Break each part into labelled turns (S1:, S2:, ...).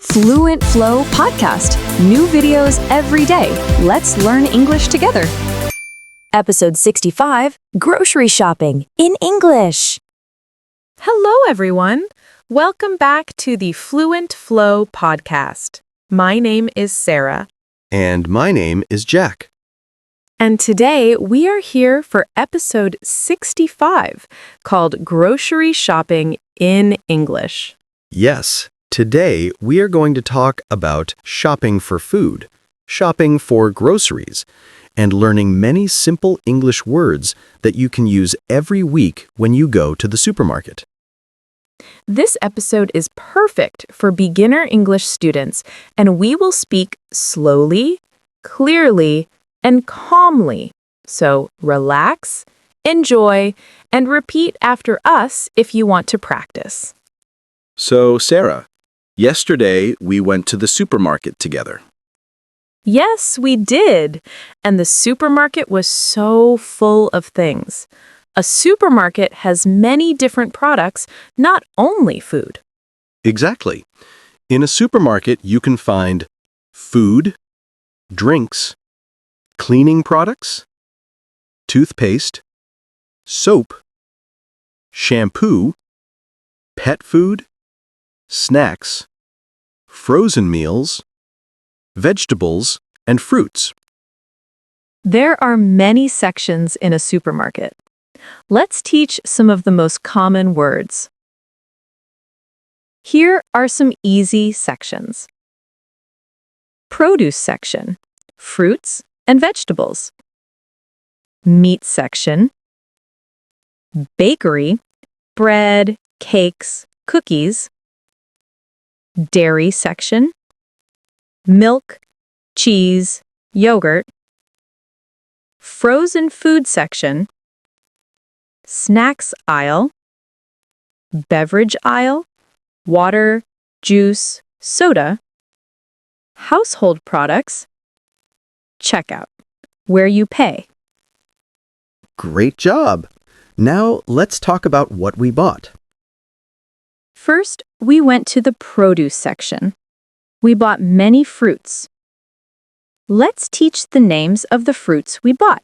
S1: Fluent Flow podcast. New videos every day. Let's learn English together.
S2: Episode 65, Grocery Shopping in English.
S3: Hello, everyone. Welcome back to the Fluent Flow podcast. My name is Sara.
S4: And my name is Jack.
S3: And today we are here for episode 65 called Grocery Shopping in English.
S4: Yes, today we are going to talk about shopping for food, shopping for groceries, and learning many simple English words that you can use every week when you go to the supermarket.
S3: This episode is perfect for beginner English students, and we will speak slowly, clearly, and calmly. So relax, enjoy, and repeat after us if you want to practice.
S4: So, Sarah, yesterday we went to the supermarket together.
S3: Yes, we did. And the supermarket was so full of things. A supermarket has many different products, not only food.
S4: Exactly. In a supermarket, you can find food, drinks, cleaning products, toothpaste, soap, shampoo, pet food, snacks, frozen meals, vegetables, and fruits.
S3: There are many sections in a supermarket. Let's teach some of the most common words. Here are some easy sections. Produce section, fruits and vegetables. Meat section. Bakery, bread, cakes, cookies. Dairy section. Milk, cheese, yogurt. Frozen food section. Snacks aisle. Beverage aisle. Water, juice, soda. Household products. Checkout, where you pay.
S4: Great job! Now let's talk about what we bought.
S3: First, we went to the produce section. We bought many fruits. Let's teach the names of the fruits we bought.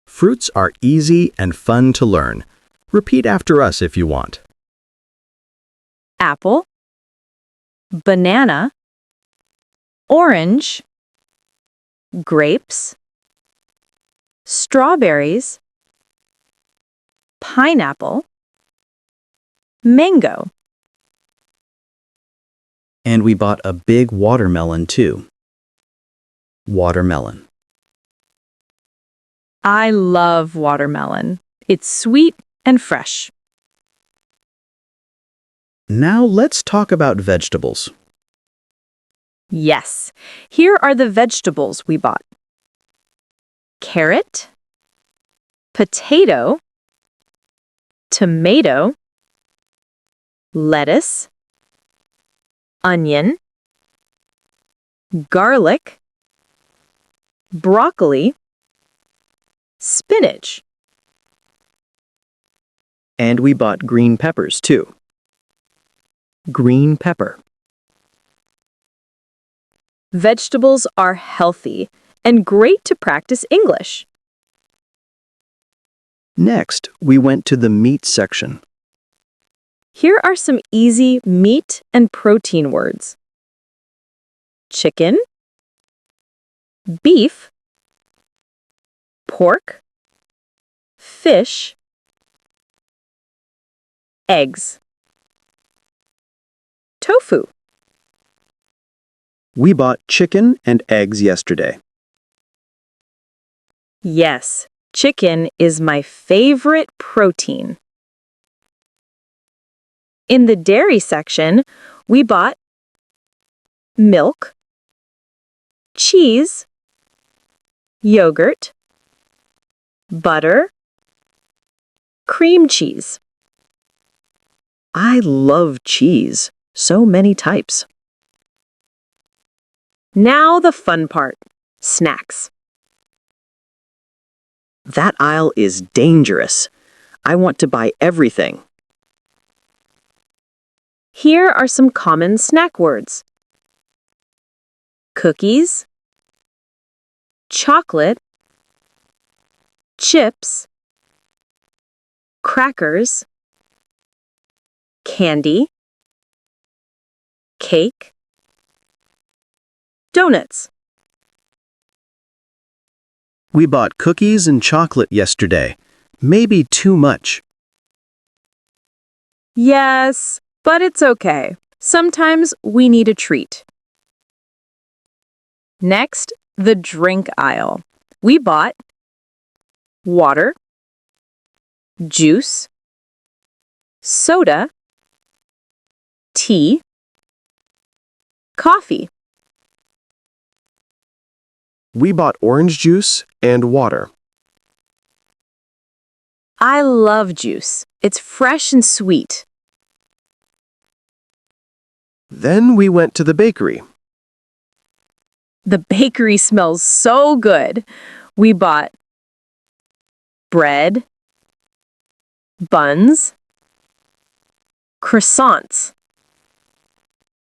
S4: Fruits are easy and fun to learn. Repeat after us if you want.
S3: Apple, banana, orange, grapes, strawberries, pineapple, mango.
S5: And we bought a big watermelon, too. Watermelon.
S3: I love watermelon. It's sweet and fresh.
S5: Now let's talk about vegetables.
S3: Yes, here are the vegetables we bought. Carrot, potato, tomato, lettuce, onion, garlic, broccoli, spinach.
S5: And we bought green peppers, too. Green pepper.
S3: Vegetables are healthy and great to practice English.
S5: Next, we went to the meat section.
S3: Here are some easy meat and protein words. Chicken, beef, pork, fish, eggs, tofu.
S5: We bought chicken and eggs yesterday.
S3: Yes, chicken is my favorite protein. In the dairy section, we bought milk, cheese, yogurt, butter, cream cheese.
S5: I love cheese. So many types.
S3: Now the fun part, snacks.
S5: That aisle is dangerous. I want to buy everything.
S3: Here are some common snack words. Cookies, chocolate, chips, crackers, candy, cake, donuts.
S4: We bought cookies and chocolate yesterday. Maybe too much.
S3: Yes, but it's okay. Sometimes we need a treat. Next, the drink aisle. We bought water, juice, soda, tea, coffee.
S4: We bought orange juice and water.
S3: I love juice. It's fresh and sweet.
S4: Then we went to the bakery.
S3: The bakery smells so good. We bought bread, buns, croissants,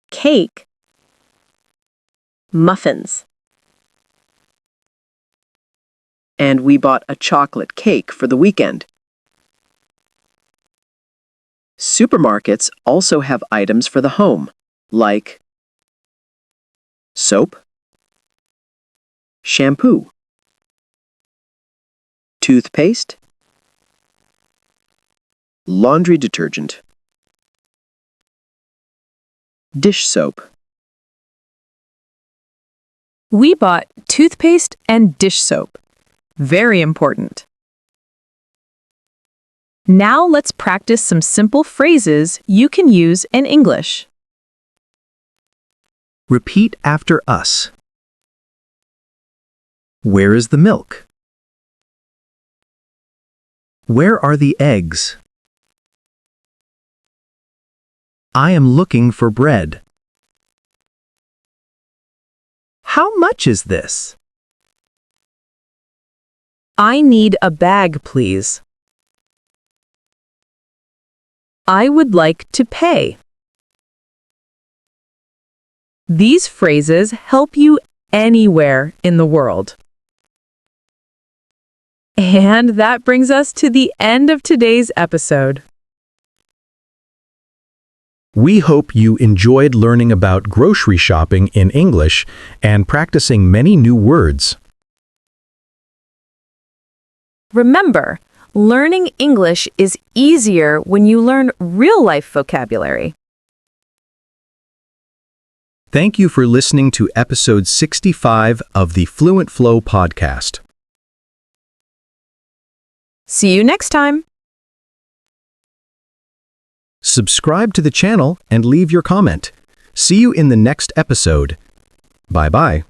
S3: cake, muffins.
S5: And we bought a chocolate cake for the weekend. Supermarkets also have items for the home, like soap, shampoo, toothpaste, laundry detergent, dish soap.
S3: We bought toothpaste and dish soap. Very important. Now let's practice some simple phrases you can use in English.
S4: Repeat after us. Where is the milk? Where are the eggs? I am looking for bread. How much is this?
S3: I need a bag, please. I would like to pay. These phrases help you anywhere in the world. And that brings us to the end of today's episode.
S4: We hope you enjoyed learning about grocery shopping in English and practicing many new words.
S3: Remember, learning English is easier when you learn real-life vocabulary.
S4: Thank you for listening to episode 65 of the Fluent Flow podcast.
S3: See you next time.
S4: Subscribe to the channel and leave your comment. See you in the next episode. Bye-bye.